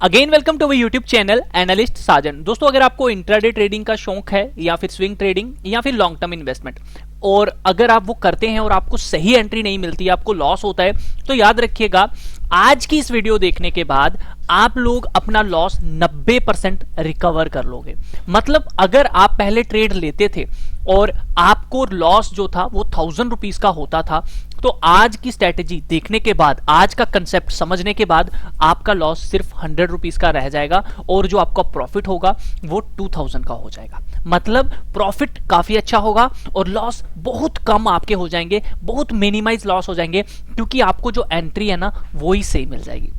Again welcome to our YouTube channel analyst Sajan. दोस्तों, अगर आपको इंट्राडे ट्रेडिंग का शौक है या फिर स्विंग ट्रेडिंग या फिर लॉन्ग टर्म इन्वेस्टमेंट, और अगर आप वो करते हैं और आपको सही एंट्री नहीं मिलती, आपको लॉस होता है, तो याद रखिएगा आज की इस वीडियो देखने के बाद आप लोग अपना लॉस 90% रिकवर कर लोगे। मतलब अगर आप पहले ट्रेड लेते थे और आपको लॉस जो था वो 1000 रुपीज का होता था, तो आज की स्ट्रेटेजी देखने के बाद, आज का कंसेप्ट समझने के बाद आपका लॉस सिर्फ 100 रुपीज का रह जाएगा और जो आपका प्रॉफिट होगा वो 2000 का हो जाएगा। मतलब प्रॉफिट काफी अच्छा होगा और लॉस बहुत कम आपके हो जाएंगे, बहुत मिनिमाइज लॉस हो जाएंगे, क्योंकि आपको जो एंट्री है ना वो ही सही मिल जाएगी।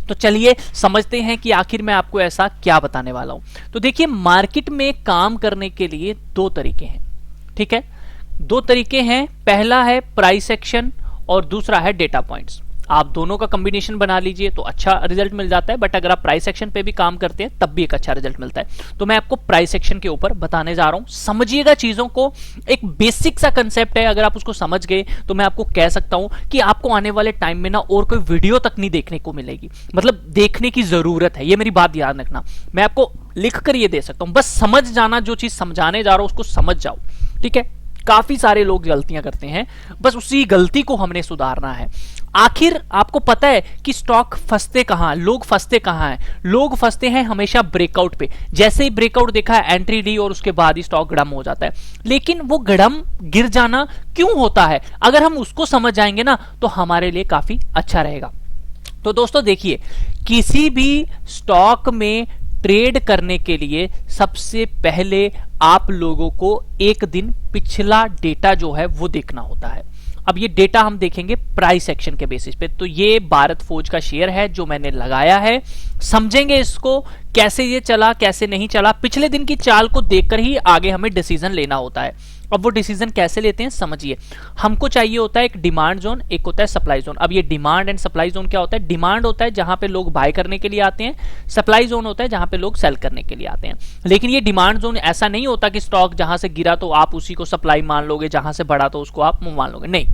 तो चलिए समझते हैं कि आखिर मैं आपको ऐसा क्या बताने वाला हूं। तो देखिए, मार्केट में काम करने के लिए दो तरीके हैं, ठीक है, दो तरीके हैं। पहला है प्राइस एक्शन और दूसरा है डेटा पॉइंट्स। आप दोनों का कॉम्बिनेशन बना लीजिए तो अच्छा रिजल्ट मिल जाता है, बट अगर आप प्राइस एक्शन पे भी काम करते हैं तब भी एक अच्छा रिजल्ट मिलता है। तो मैं आपको प्राइस एक्शन के ऊपर बताने जा रहा हूं। समझिएगा चीजों को, एक बेसिक सा कंसेप्ट है, अगर आप उसको समझ गए तो मैं आपको कह सकता हूं कि आपको आने वाले टाइम में ना और कोई वीडियो तक नहीं देखने को मिलेगी। मतलब देखने की जरूरत है, ये मेरी बात याद रखना। मैं आपको लिख कर ये दे सकता हूं, बस समझ जाना, जो चीज समझाने जा रहा हूं उसको समझ जाओ, ठीक है। काफी सारे लोग गलतियां करते हैं, बस उसी गलती को हमने सुधारना है। आखिर आपको पता है कि स्टॉक फंसते कहां, लोग फंसते कहां हैं? लोग फंसते हैं हमेशा ब्रेकआउट पे। जैसे ही ब्रेकआउट देखा है, एंट्री ली और उसके बाद ही स्टॉक गड़म हो जाता है। लेकिन वो गड़म गिर जाना क्यों होता है, अगर हम उसको समझ जाएंगे ना तो हमारे लिए काफी अच्छा रहेगा। तो दोस्तों देखिए, किसी भी स्टॉक में ट्रेड करने के लिए सबसे पहले आप लोगों को एक दिन पिछला डेटा जो है वो देखना होता है। अब ये डेटा हम देखेंगे प्राइस एक्शन के बेसिस पे। तो ये भारत फोर्ज का शेयर है जो मैंने लगाया है। समझेंगे इसको, कैसे ये चला कैसे नहीं चला, पिछले दिन की चाल को देखकर ही आगे हमें डिसीजन लेना होता है। अब वो डिसीजन कैसे लेते हैं समझिए। हमको चाहिए होता है एक डिमांड जोन, एक होता है सप्लाई जोन। अब ये डिमांड एंड सप्लाई जोन क्या होता है? डिमांड होता है जहां पे लोग बाय करने के लिए आते हैं, सप्लाई जोन होता है जहां पे लोग सेल करने के लिए आते हैं। लेकिन ये डिमांड जोन ऐसा नहीं होता कि स्टॉक जहां से गिरा तो आप उसी को सप्लाई मान लोगे, जहां से बढ़ा तो उसको आप मान लोगे, नहीं।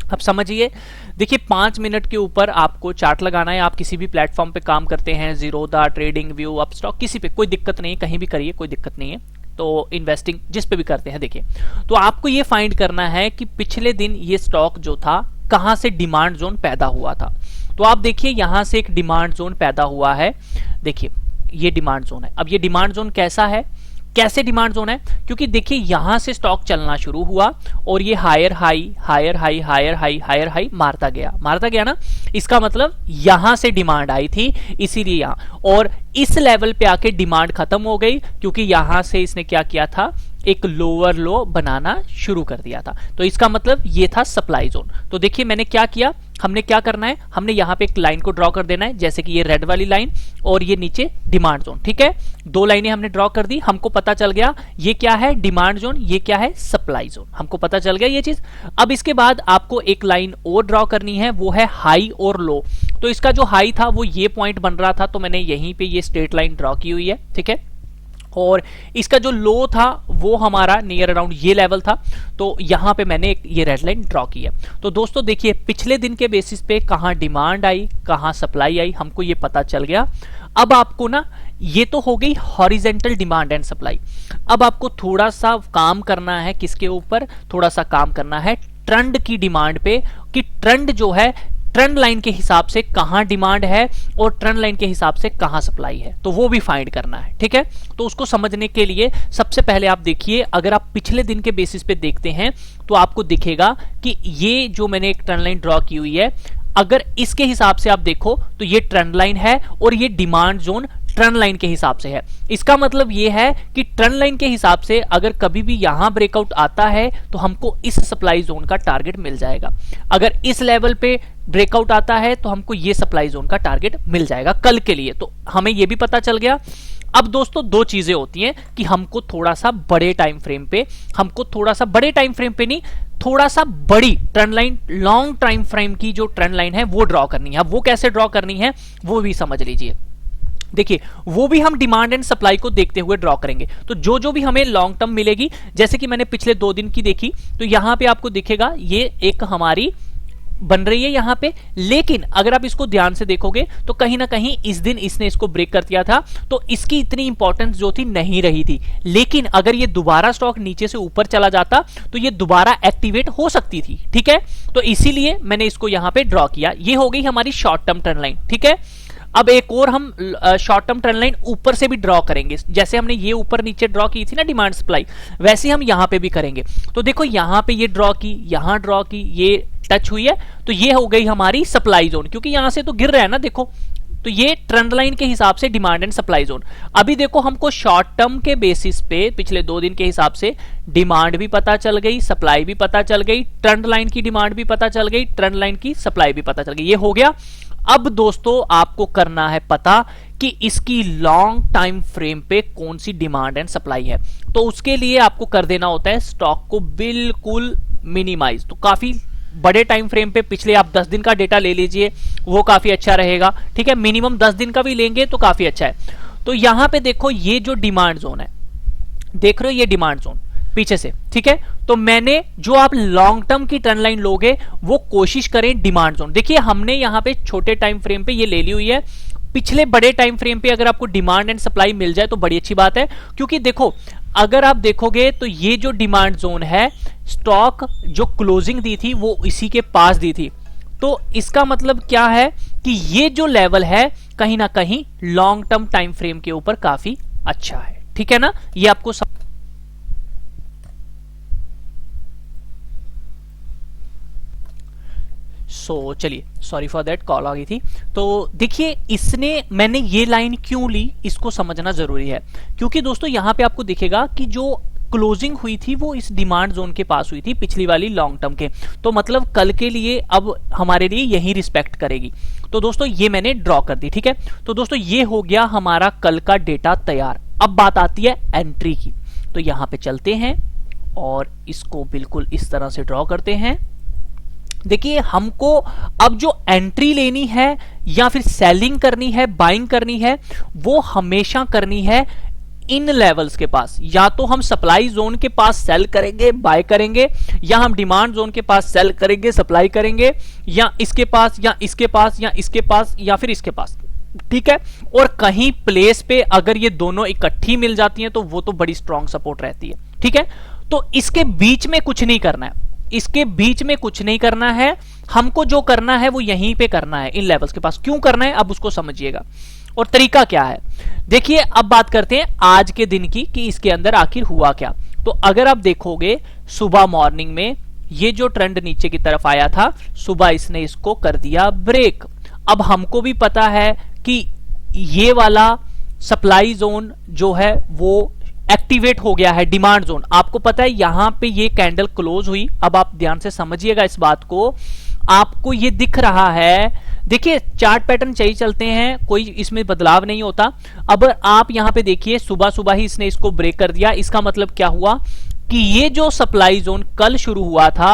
अब समझिए, देखिए 5 मिनट के ऊपर आपको चार्ट लगाना है। आप किसी भी प्लेटफॉर्म पे काम करते हैं, जीरोधा, ट्रेडिंग व्यू, अपस्टॉक, किसी पे कोई दिक्कत नहीं है, कहीं भी करिए कोई दिक्कत नहीं है। तो इन्वेस्टिंग जिस पे भी करते हैं, देखिए, तो आपको ये फाइंड करना है कि पिछले दिन ये स्टॉक जो था कहां से डिमांड जोन पैदा हुआ था। तो आप देखिए यहां से एक डिमांड जोन पैदा हुआ है। देखिए ये डिमांड जोन है। अब ये डिमांड जोन कैसा है, कैसे डिमांड जोन है? क्योंकि देखिए यहां से स्टॉक चलना शुरू हुआ और ये higher high higher high higher high higher high मारता गया ना। इसका मतलब यहां से डिमांड आई थी, इसीलिए यहां, और इस लेवल पे आके डिमांड खत्म हो गई, क्योंकि यहां से इसने क्या किया था, एक लोअर लो बनाना शुरू कर दिया था। तो इसका मतलब ये था सप्लाई जोन। तो देखिए मैंने क्या किया, हमने क्या करना है, हमने यहां पे एक लाइन को ड्रॉ कर देना है, जैसे कि ये रेड वाली लाइन और ये नीचे डिमांड जोन, ठीक है। दो लाइनें हमने ड्रॉ कर दी, हमको पता चल गया ये क्या है डिमांड जोन, ये क्या है सप्लाई जोन, हमको पता चल गया ये चीज। अब इसके बाद आपको एक लाइन और ड्रॉ करनी है, वो है हाई और लो। तो इसका जो हाई था वो ये पॉइंट बन रहा था, तो मैंने यहीं पे ये स्ट्रेट लाइन ड्रॉ की हुई है, ठीक है। और इसका जो लो था वो हमारा नियर अराउंड ये लेवल था, तो यहां पे मैंने एक ये रेड लाइन ड्रॉ की है। तो दोस्तों देखिए, पिछले दिन के बेसिस पे कहां डिमांड आई कहां सप्लाई आई, हमको ये पता चल गया। अब आपको ना, ये तो हो गई हॉरिजेंटल डिमांड एंड सप्लाई। अब आपको थोड़ा सा काम करना है, किसके ऊपर? थोड़ा सा काम करना है ट्रेंड की डिमांड पे, कि ट्रेंड जो है ट्रेंड लाइन के हिसाब से कहां डिमांड है और ट्रेंड लाइन के हिसाब से कहां सप्लाई है, तो वो भी फाइंड करना है, ठीक है। तो उसको समझने के लिए सबसे पहले आप देखिए, अगर आप पिछले दिन के बेसिस पे देखते हैं तो आपको दिखेगा कि ये जो मैंने एक ट्रेंड लाइन ड्रॉ की हुई है, अगर इसके हिसाब से आप देखो तो ये ट्रेंड लाइन है और ये डिमांड जोन ट्रेंड लाइन के हिसाब से है। इसका मतलब ये है कि ट्रेंड लाइन के हिसाब से अगर कभी भी यहां ब्रेकआउट आता है तो हमको इस सप्लाई जोन का टारगेट मिल जाएगा। अगर इस लेवल पे ब्रेकआउट आता है तो हमको ये सप्लाई जोन का टारगेट मिल जाएगा कल के लिए। तो हमें ये भी पता चल गया। अब दोस्तों दो चीजें होती हैं कि हमको थोड़ा सा बड़े टाइम फ्रेम पे, नहीं, थोड़ा सा बड़ी trend line, long time frame की जो ट्रेंड लाइन है वो ड्रॉ करनी है। अब वो कैसे ड्रॉ करनी है वो भी समझ लीजिए। देखिए वो भी हम डिमांड एंड सप्लाई को देखते हुए ड्रॉ करेंगे। तो जो भी हमें लॉन्ग टर्म मिलेगी, जैसे कि मैंने पिछले 2 दिन की देखी, तो यहां पे आपको दिखेगा ये एक हमारी बन रही है यहां पे, लेकिन अगर आप इसको ध्यान से देखोगे तो कहीं ना कहीं इस दिन इसने इसको ब्रेक कर दिया था, तो इसकी इतनी इंपॉर्टेंस जो थी नहीं रही थी। लेकिन अगर ये दोबारा स्टॉक नीचे से ऊपर चला जाता तो ये दोबारा एक्टिवेट हो सकती थी, ठीक है। तो इसीलिए मैंने इसको यहां पे ड्रॉ किया। ये हो गई हमारी शॉर्ट टर्म ट्रेंड लाइन, ठीक है। अब एक और हम शॉर्ट टर्म ट्रेंड लाइन ऊपर से भी ड्रॉ करेंगे, जैसे हमने ये ऊपर नीचे ड्रॉ की थी ना डिमांड सप्लाई, वैसे हम यहां पे भी करेंगे। तो देखो यहां पे ये ड्रॉ की, यहां ड्रॉ की, ये टच हुई है, तो ये हो गई हमारी सप्लाई जोन, क्योंकि यहां से तो गिर रहा है ना, देखो। तो ये ट्रेंड लाइन के हिसाब से डिमांड एंड सप्लाई जोन। अभी देखो हमको शॉर्ट टर्म के बेसिस पे पिछले 2 दिन के हिसाब से डिमांड भी पता चल गई, सप्लाई भी पता चल गई, ट्रेंड लाइन की डिमांड भी पता चल गई, ट्रेंड लाइन की सप्लाई भी पता चल गई, ये हो गया। अब दोस्तों आपको करना है पता कि इसकी लॉन्ग टाइम फ्रेम पे कौन सी डिमांड एंड सप्लाई है। तो उसके लिए आपको कर देना होता है स्टॉक को बिल्कुल मिनिमाइज। तो काफी बड़े टाइम फ्रेम पे पिछले आप 10 दिन का डेटा ले लीजिए, वो काफी अच्छा रहेगा, ठीक है। मिनिमम 10 दिन का भी लेंगे तो काफी अच्छा है। तो यहां पे देखो ये जो डिमांड जोन है, देख रहे हो ये डिमांड जोन पीछे से, ठीक है। तो मैंने जो आप लॉन्ग टर्म की ट्रेंड लाइन लोगे वो कोशिश करें डिमांड जोन। देखिए हमने यहां पे छोटे टाइम फ्रेम पे ये ले ली हुई है, पिछले बड़े टाइम फ्रेम पे अगर आपको डिमांड एंड सप्लाई मिल जाए तो बड़ी अच्छी बात है, क्योंकि देखो अगर आप देखोगे तो ये जो डिमांड जोन है, स्टॉक जो क्लोजिंग दी थी वो इसी के पास दी थी। तो इसका मतलब क्या है कि ये जो लेवल है कहीं ना कहीं लॉन्ग टर्म टाइम फ्रेम के ऊपर काफी अच्छा है, ठीक है ना। ये आपको चलिए, सॉरी फॉर दैट, कॉल आ गई थी। तो देखिए इसने, मैंने ये लाइन क्यों ली इसको समझना जरूरी है, क्योंकि दोस्तों यहां पे आपको दिखेगा कि जो क्लोजिंग हुई थी वो इस डिमांड जोन के पास हुई थी, पिछली वाली लॉन्ग टर्म के। तो मतलब कल के लिए अब हमारे लिए यही रिस्पेक्ट करेगी। तो दोस्तों ये मैंने ड्रॉ कर दी, ठीक है। तो दोस्तों ये हो गया हमारा कल का डेटा तैयार। अब बात आती है एंट्री की। तो यहां पे चलते हैं और इसको बिल्कुल इस तरह से ड्रॉ करते हैं। देखिए हमको अब जो एंट्री लेनी है या फिर सेलिंग करनी है, बाइंग करनी है, वो हमेशा करनी है इन लेवल्स के पास। या तो हम सप्लाई जोन के पास सेल करेंगे, बाय करेंगे, या हम डिमांड जोन के पास सेल करेंगे, सप्लाई करेंगे, या इसके पास, या इसके पास, या इसके पास, या फिर इसके पास, ठीक है। और कहीं प्लेस पे अगर ये दोनों इकट्ठी मिल जाती हैं तो वो तो बड़ी स्ट्रॉन्ग सपोर्ट रहती है, ठीक है। तो इसके बीच में कुछ नहीं करना है, इसके बीच में कुछ नहीं करना है। हमको जो करना है वो यहीं पे करना है, इन लेवल्स के पास। क्यों करना है अब उसको समझिएगा, और तरीका क्या है। देखिए अब बात करते हैं आज के दिन की कि इसके अंदर आखिर हुआ क्या। तो अगर आप देखोगे सुबह मॉर्निंग में ये जो ट्रेंड नीचे की तरफ आया था, सुबह इसने इसको कर दिया ब्रेक। अब हमको भी पता है कि ये वाला सप्लाई जोन जो है वो एक्टिवेट हो गया है, डिमांड जोन। आपको पता है यहां पे ये कैंडल क्लोज हुई। अब आप ध्यान से समझिएगा इस बात को, आपको ये दिख रहा है, देखिए चार्ट पैटर्न चाहिए चलते हैं, कोई इसमें बदलाव नहीं होता। अब आप यहां पे देखिए सुबह सुबह ही इसने इसको ब्रेक कर दिया। इसका मतलब क्या हुआ कि ये जो सप्लाई जोन कल शुरू हुआ था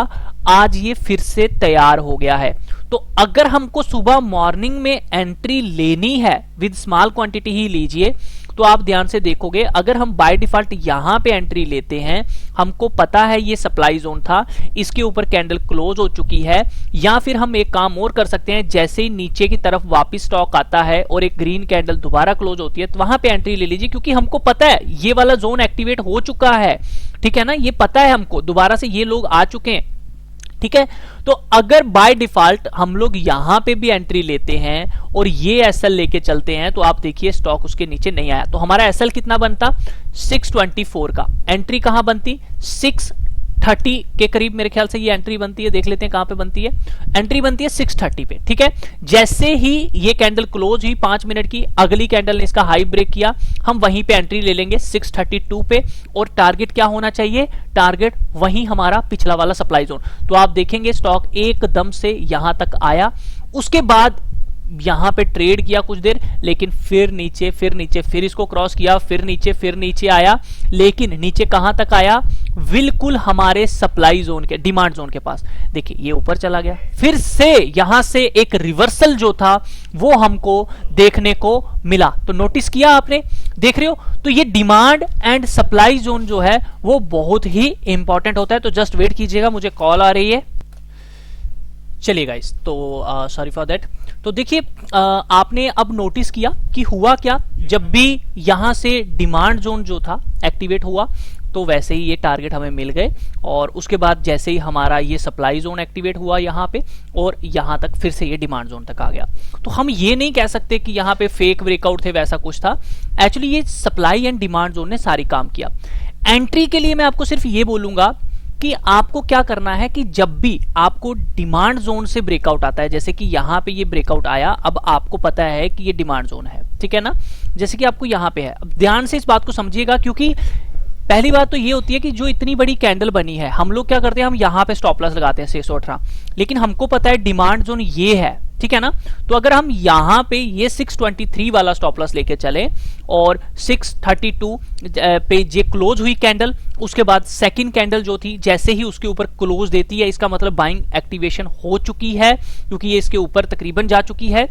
आज ये फिर से तैयार हो गया है। तो अगर हमको सुबह मॉर्निंग में एंट्री लेनी है, विद स्मॉल क्वांटिटी ही लीजिए, तो आप ध्यान से देखोगे अगर हम बाय डिफॉल्ट यहां पे एंट्री लेते हैं, हमको पता है ये सप्लाई जोन था, इसके ऊपर कैंडल क्लोज हो चुकी है। या फिर हम एक काम और कर सकते हैं, जैसे ही नीचे की तरफ वापस स्टॉक आता है और एक ग्रीन कैंडल दोबारा क्लोज होती है तो वहां पे एंट्री ले लीजिए, क्योंकि हमको पता है ये वाला जोन एक्टिवेट हो चुका है, ठीक है ना। ये पता है हमको, दोबारा से ये लोग आ चुके हैं, ठीक है। तो अगर बाय डिफॉल्ट हम लोग यहां पे भी एंट्री लेते हैं और ये एसएल लेके चलते हैं तो आप देखिए स्टॉक उसके नीचे नहीं आया, तो हमारा एसएल कितना बनता 624 का। एंट्री कहां बनती 630 के करीब मेरे ख्याल से ये एंट्री बनती है। देख लेते हैं कहां पे बनती है, एंट्री बनती है 630 पे, ठीक है। जैसे ही ये कैंडल क्लोज हुई 5 मिनट की, अगली कैंडल ने इसका हाई ब्रेक किया, हम वहीं पे एंट्री ले लेंगे 632 पे। और टारगेट क्या होना चाहिए, टारगेट वहीं हमारा पिछला वाला सप्लाई जोन। तो आप देखेंगे स्टॉक एकदम से यहां तक आया, उसके बाद यहां पे ट्रेड किया कुछ देर, लेकिन फिर नीचे, फिर नीचे, फिर इसको क्रॉस किया, फिर नीचे आया, लेकिन नीचे कहां तक आया, बिल्कुल हमारे सप्लाई जोन के, डिमांड जोन के पास। देखिए ये ऊपर चला गया, फिर से यहां से एक रिवर्सल जो था वो हमको देखने को मिला। तो नोटिस किया आपने, देख रहे हो। तो ये डिमांड एंड सप्लाई जोन जो है वो बहुत ही इंपॉर्टेंट होता है। तो जस्ट वेट कीजिएगा, मुझे कॉल आ रही है। चलिए गाइस, तो सॉरी फॉर दैट। तो देखिए, आपने अब नोटिस किया कि हुआ क्या, जब भी यहां से डिमांड जोन जो था एक्टिवेट हुआ तो वैसे ही ये टारगेट हमें मिल गए, और उसके बाद जैसे ही हमारा ये सप्लाई जोन एक्टिवेट हुआ यहाँ पे, और यहाँ तक फिर से ये डिमांड जोन तक आ गया। तो हम ये नहीं कह सकते कि यहाँ पे फेक ब्रेकआउट थे, वैसा कुछ था। एक्चुअली ये सप्लाई एंड डिमांड जोन ने सारी काम किया। एंट्री के लिए मैं आपको सिर्फ ये बोलूंगा कि आपको क्या करना है कि जब भी आपको डिमांड जोन से ब्रेकआउट आता है, जैसे कि यहाँ पे ये ब्रेकआउट आया, अब आपको पता है कि ये डिमांड जोन है, ठीक है ना, जैसे कि आपको यहाँ पे है। अब ध्यान से इस बात को समझिएगा, क्योंकि पहली बात तो ये होती है कि जो इतनी बड़ी कैंडल बनी है, हम लोग क्या करते हैं, हम यहाँ पे स्टॉप लॉस लगाते हैं 618, लेकिन हमको पता है डिमांड जोन ये है, ठीक है ना। तो अगर हम यहाँ पे ये 623 वाला स्टॉप लॉस लेके चले और 632 पे ये क्लोज हुई कैंडल, उसके बाद सेकंड कैंडल जो थी जैसे ही उसके ऊपर क्लोज देती है, इसका मतलब बाइंग एक्टिवेशन हो चुकी है, क्योंकि ये इसके ऊपर तकरीबन जा चुकी है।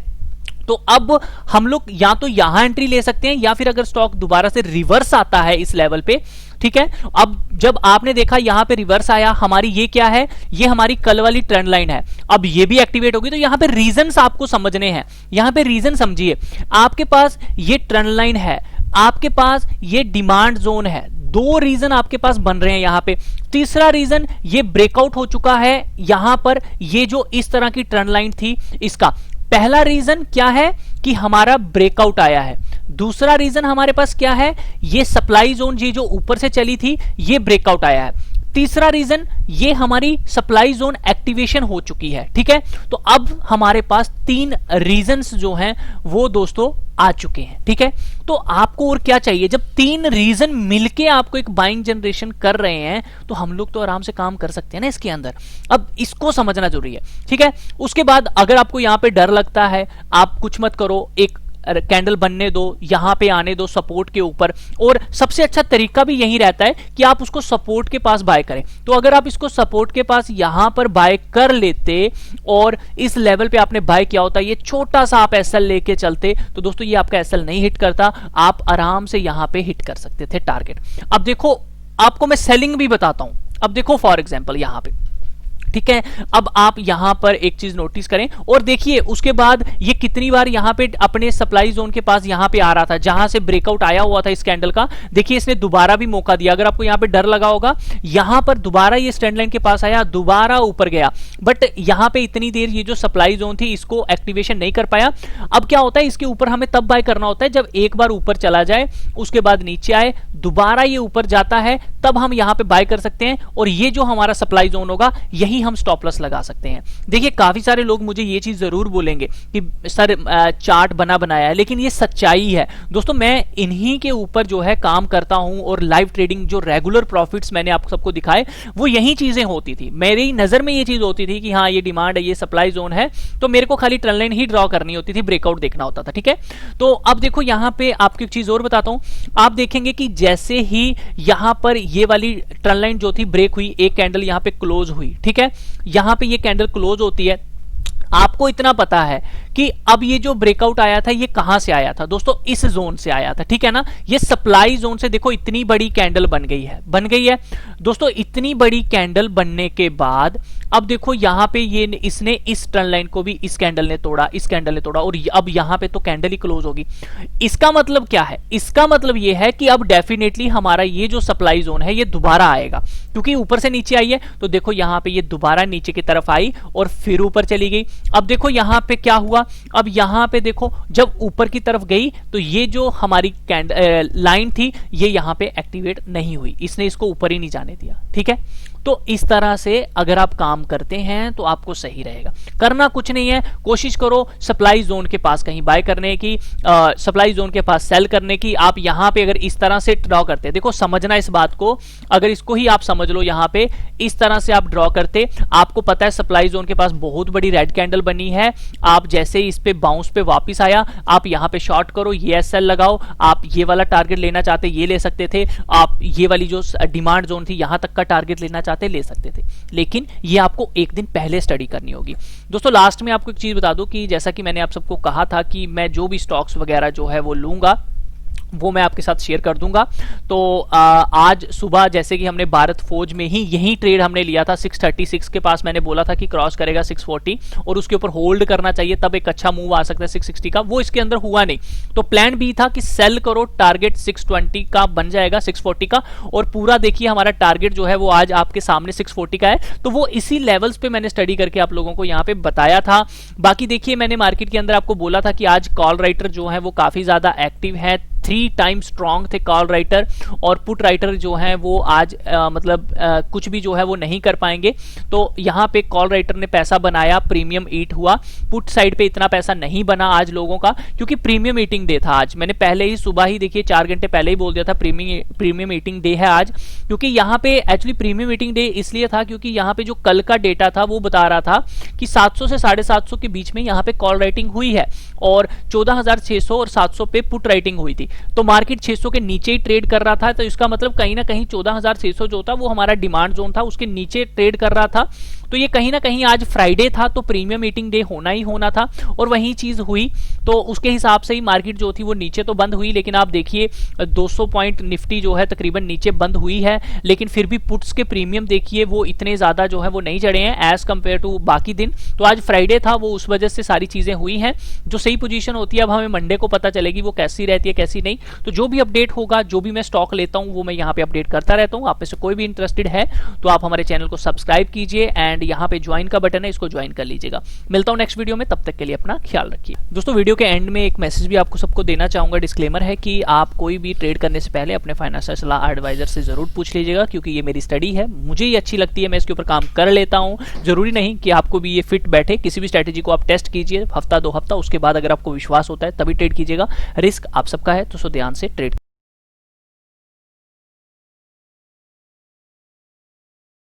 तो अब हम लोग या तो यहां एंट्री ले सकते हैं, या फिर अगर स्टॉक दोबारा से रिवर्स आता है इस लेवल पे, ठीक है। अब जब आपने देखा यहां पे रिवर्स आया, हमारी ये क्या है, ये हमारी कल वाली ट्रेंड लाइन है, अब ये भी एक्टिवेट होगी। तो यहां पे रीजंस आपको समझने हैं, यहां पे रीजन समझिए। आपके पास ये ट्रेंड लाइन है, आपके पास ये डिमांड जोन है, दो रीजन आपके पास बन रहे हैं यहां पे। तीसरा रीजन, ये ब्रेकआउट हो चुका है यहां पर, ये जो इस तरह की ट्रेंड लाइन थी इसका। पहला रीजन क्या है कि हमारा ब्रेकआउट आया है। दूसरा रीजन हमारे पास क्या है, ये सप्लाई जोन ये जो ऊपर से चली थी ये ब्रेकआउट आया है। तीसरा रीजन, ये हमारी सप्लाई जोन एक्टिवेशन हो चुकी है, ठीक है। तो अब हमारे पास तीन रीजंस जो हैं वो दोस्तों आ चुके हैं, ठीक है। तो आपको और क्या चाहिए, जब तीन रीजन मिलके आपको एक बाइंग जनरेशन कर रहे हैं तो हम लोग तो आराम से काम कर सकते हैं ना इसके अंदर। अब इसको समझना जरूरी है, ठीक है। उसके बाद अगर आपको यहां पे डर लगता है, आप कुछ मत करो, एक कैंडल बनने दो, यहां पे आने दो सपोर्ट के ऊपर, और सबसे अच्छा तरीका भी यही रहता है कि आप उसको सपोर्ट के पास बाय करें। तो अगर आप इसको सपोर्ट के पास यहां पर बाय कर लेते और इस लेवल पे आपने बाय किया होता, ये छोटा सा आप एसएल लेके चलते, तो दोस्तों ये आपका एसएल नहीं हिट करता, आप आराम से यहां पे हिट कर सकते थे टारगेट। अब देखो, आपको मैं सेलिंग भी बताता हूं। अब देखो फॉर एग्जांपल यहां पे, ठीक है। अब आप यहां पर एक चीज नोटिस करें और देखिए, उसके बाद ये कितनी बार यहां पे अपने सप्लाई जोन के पास यहां पे आ रहा था, जहां से ब्रेकआउट आया हुआ था इस कैंडल का। देखिए इसने दोबारा भी मौका दिया, अगर आपको यहां पे डर लगा होगा, यहां पर दोबारा ये स्टैंड लाइन के पास आया, दोबारा ऊपर गया, बट यहां पे इतनी देर ये जो सप्लाई जोन थी इसको एक्टिवेशन नहीं कर पाया। अब क्या होता है, इसके ऊपर हमें तब बाय करना होता है जब एक बार ऊपर चला जाए, उसके बाद नीचे आए, दोबारा ये ऊपर जाता है, तब हम यहां पे बाय कर सकते हैं, और ये जो हमारा सप्लाई जोन होगा यही हम स्टॉप लॉस लगा सकते हैं। देखिए काफी सारे लोग मुझे ये चीज जरूर बोलेंगे कि सर चार्ट बना बनाया है, लेकिन ये सच्चाई है दोस्तों। मैं इन्हीं के ऊपर जो है काम करता हूं, और लाइव ट्रेडिंग जो रेगुलर प्रॉफिट्स मैंने आप सबको दिखाए वो यही चीजें होती थी। मेरी नजर में ये चीज होती थी कि हाँ ये डिमांड है, ये सप्लाई जोन है, तो मेरे को खाली ट्रेंड लाइन ही ड्रॉ करनी होती थी, ब्रेकआउट देखना होता था, ठीक है। तो अब देखो यहां पे आपको एक चीज और बताता हूं, आप देखेंगे कि जैसे ही यहां पर ये वाली ट्रेंड लाइन जो थी ब्रेक हुई, एक कैंडल यहां पे क्लोज हुई, ठीक है, यहां पे ये कैंडल क्लोज होती है, आपको इतना पता है कि अब ये जो ब्रेकआउट आया था ये कहां से आया था दोस्तों, इस जोन से आया था, ठीक है ना। ये सप्लाई जोन से देखो इतनी बड़ी कैंडल बन गई है दोस्तों। इतनी बड़ी कैंडल बनने के बाद अब देखो यहां पे ये इसने इस ट्रेंड लाइन को भी इस कैंडल ने तोड़ा, इस कैंडल ने तोड़ा, और अब यहां पे तो कैंडल ही क्लोज होगी। इसका मतलब क्या है, इसका मतलब ये है कि अब डेफिनेटली हमारा ये जो सप्लाई जोन है ये दोबारा आएगा, क्योंकि ऊपर से नीचे आई है, तो देखो यहां पे ये दोबारा नीचे की तरफ आई और फिर ऊपर चली गई। अब देखो यहां पे क्या हुआ, अब यहां पे देखो जब ऊपर की तरफ गई तो ये जो हमारी लाइन थी ये यहां पे एक्टिवेट नहीं हुई, इसने इसको ऊपर ही नहीं जाने दिया, ठीक है। तो इस तरह से अगर आप काम करते हैं तो आपको सही रहेगा। करना कुछ नहीं है, कोशिश करो सप्लाई जोन के पास कहीं बाय करने की, सप्लाई जोन के पास सेल करने की। आप यहां पे अगर इस तरह से ड्रॉ करते हैं, देखो समझना इस बात को, अगर इसको ही आप समझ लो, यहां पे इस तरह से आप ड्रॉ करते, आपको पता है सप्लाई जोन के पास बहुत बड़ी रेड कैंडल बनी है, आप जैसे ही इस पे बाउंस पे वापिस आया, आप यहां पे शॉर्ट करो, ये एसएल लगाओ, आप ये वाला टारगेट लेना चाहते ये ले सकते थे, आप ये वाली जो डिमांड जोन थी यहां तक का टारगेट लेना चाहते ले सकते थे, लेकिन ये आपको एक दिन पहले स्टडी करनी होगी। दोस्तों लास्ट में आपको एक चीज बता दूं कि जैसा कि मैंने आप सबको कहा था कि मैं जो भी स्टॉक्स वगैरह जो है वो लूंगा वो मैं आपके साथ शेयर कर दूंगा। तो आज सुबह जैसे कि हमने भारत फौज में ही यही ट्रेड हमने लिया था 636 के पास, मैंने बोला था कि क्रॉस करेगा 640 और उसके ऊपर होल्ड करना चाहिए, तब एक अच्छा मूव आ सकता है 660 का। वो इसके अंदर हुआ नहीं, तो प्लान बी था कि सेल करो, टारगेट 620 का बन जाएगा 640 का, और पूरा देखिए हमारा टारगेट जो है वो आज आपके सामने 640 का है। तो वो इसी लेवल्स पे मैंने स्टडी करके आप लोगों को यहाँ पे बताया था। बाकी देखिए मैंने मार्केट के अंदर आपको बोला था कि आज कॉल राइटर जो है वो काफी ज्यादा एक्टिव है, 3 टाइम स्ट्रांग थे कॉल राइटर, और पुट राइटर जो है वो आज कुछ भी जो है वो नहीं कर पाएंगे। तो यहाँ पे कॉल राइटर ने पैसा बनाया, प्रीमियम ईट हुआ। पुट साइड पे इतना पैसा नहीं बना आज लोगों का, क्योंकि प्रीमियम ईटिंग डे था आज। मैंने पहले ही सुबह ही देखिए 4 घंटे पहले ही बोल दिया था प्रीमियम ईटिंग डे है आज, क्योंकि यहाँ पे एक्चुअली प्रीमियम ईटिंग डे इसलिए था क्योंकि यहाँ पे जो कल का डेटा था वो बता रहा था कि 700 से 750 के बीच में यहाँ पे कॉल राइटिंग हुई है, और 14,600 और 700 पे पुट राइटिंग हुई थी। तो मार्केट 600 के नीचे ही ट्रेड कर रहा था, तो इसका मतलब कहीं ना कहीं 14,600 जो था वो हमारा डिमांड जोन था, उसके नीचे ट्रेड कर रहा था। तो ये कहीं ना कहीं आज फ्राइडे था, तो प्रीमियम मीटिंग डे होना ही होना था, और वही चीज हुई। तो उसके हिसाब से ही मार्केट जो थी वो नीचे तो बंद हुई, लेकिन आप देखिए 200 पॉइंट निफ्टी जो है तकरीबन नीचे बंद हुई है, लेकिन फिर भी पुट्स के प्रीमियम देखिए वो इतने ज्यादा जो है वो नहीं चढ़े हैं एज कंपेयर टू बाकी दिन। तो आज फ्राइडे था, वो उस वजह से सारी चीजें हुई हैं। जो सही पोजीशन होती है अब हमें मंडे को पता चलेगी वो कैसी रहती है कैसी नहीं। तो जो भी अपडेट होगा, जो भी मैं स्टॉक लेता हूं वो मैं यहाँ पे अपडेट करता रहता हूँ। आप में से कोई भी इंटरेस्टेड है तो आप हमारे चैनल को सब्सक्राइब कीजिए, एंड यहाँ पे ज्वाइन का बटन है, इसको ज्वाइन कर लीजिएगा। मिलता हूं नेक्स्ट वीडियो में, तब तक के लिए अपना ख्याल रखिए। दोस्तों वीडियो के एंड में एक मैसेज भी आपको सबको देना चाहूंगा, डिस्क्लेमर है कि आप कोई भी ट्रेड करने से पहले अपने फाइनेंशियल सलाह एडवाइजर से जरूर पूछ लीजिएगा, क्योंकि ये मेरी स्टडी है, मुझे ये अच्छी लगती है, मैं इसके ऊपर काम कर लेता हूँ। जरूरी नहीं कि आपको भी ये फिट बैठे। किसी भी स्ट्रेटेजी को आप टेस्ट कीजिए हफ्ता 2 हफ्ता, उसके बाद अगर आपको विश्वास होता है तभी ट्रेड कीजिएगा। रिस्क आप सबका है, तो ध्यान से ट्रेड